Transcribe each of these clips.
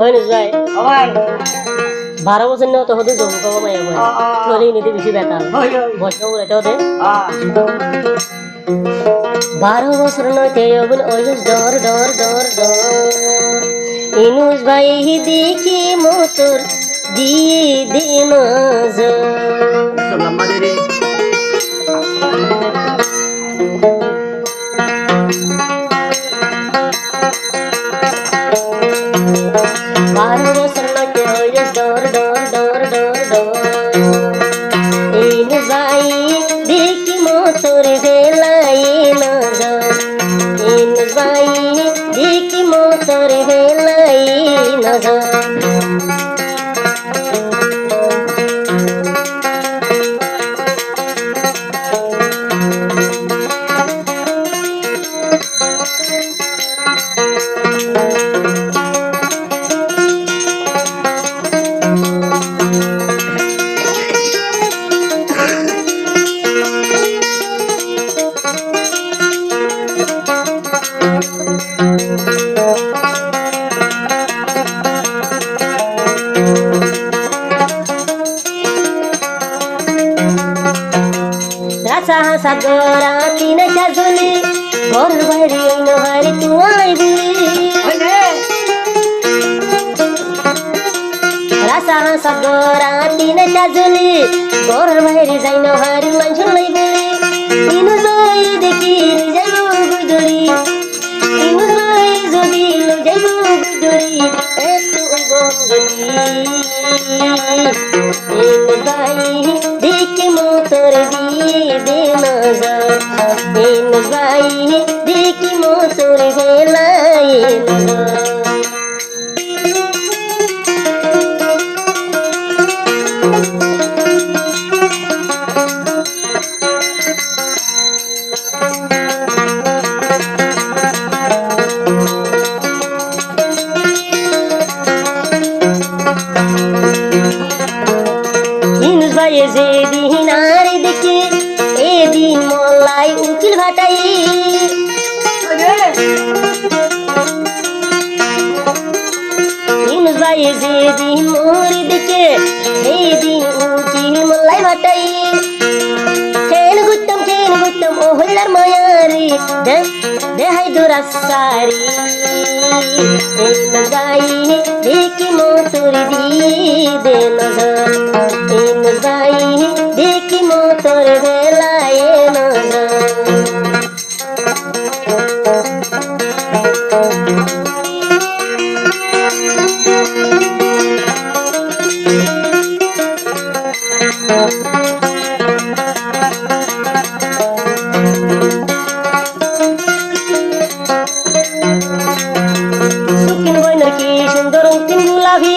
ওই নিস ভাই 12 বছর নেওয়া তো হতে জমু কবা মাইয়া ভাই চলে নিতে বেশি বেতাল বছর উড়াইতে হতে 12 বছর নয়তে অবন ওইস ডর ডর ডর ডর ইনুস ভাই দেখি মোটর দিয়ে দে নজর 12 বছর নয়তে ওইস ডর ডর ডর ডর ডর ইনুস ভাই দেখি মোটর ভেলাই নজর ইনুস ভাই দেখি মোটর ভেলাই নজর সাগরা তিন চাজলি ঘর বাড়ি নহরি তুই বুলি রাসা সাগরা তিন চাজলি ঘর বাড়ি যাই নহরি মানছ লই বুলি তিনু লই দেখি যাইব গুদরি তিনু লই যদি লই যাইব গুদরি একটু বঙ্গতি তিনু ভাই দেখি মোতর দিয়ে দে নজর তিনু ভাই দেখি মোতর ভেলাই নজর যে দিন আর দেখে এদিন মল্লাই উকিল ভাটাই ইনুস ভাই যে দিন মোর দেখে এই দিন উকিল মল্লাই ভাটাই কেন গুত্তম ও হল্লার মায়ারি দেহাই দুরাসারি ইনুস ভাই দেখি মোতর দিয়ে দে নজর ইনুস ভাই দেখি মোতর ভেলায় নজর সুকিন বইনর কি সুন্দর অঙ্কিন গুলাভি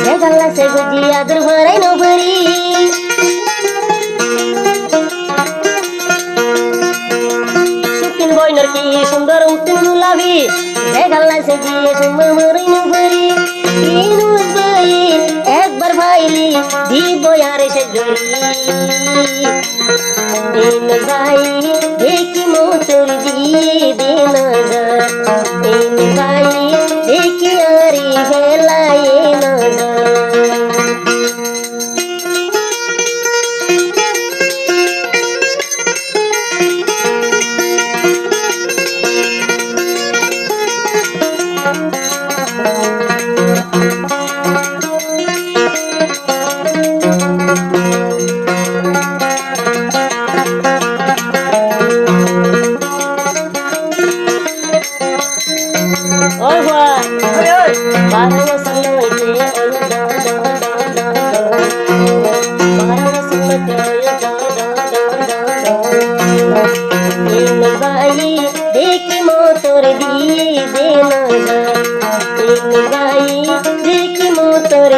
দেখাল্লা সে গুজি আদর ভরাই নবরি সুকিন বইনর কি সুন্দর অঙ্কিন গুলাভি দেখাল্লা সে জিয়ে সুন্দর ভরাই নবরি ইনুস ভাই একবার ভাইলি দিব আর সে গরি ইনুস ভাই দেখি মোতর দিয়ে দে নজর ইনুস ভাই দেখি আরি ভেলাই নজর देखी मोतर दी दे नजर देखी मोतर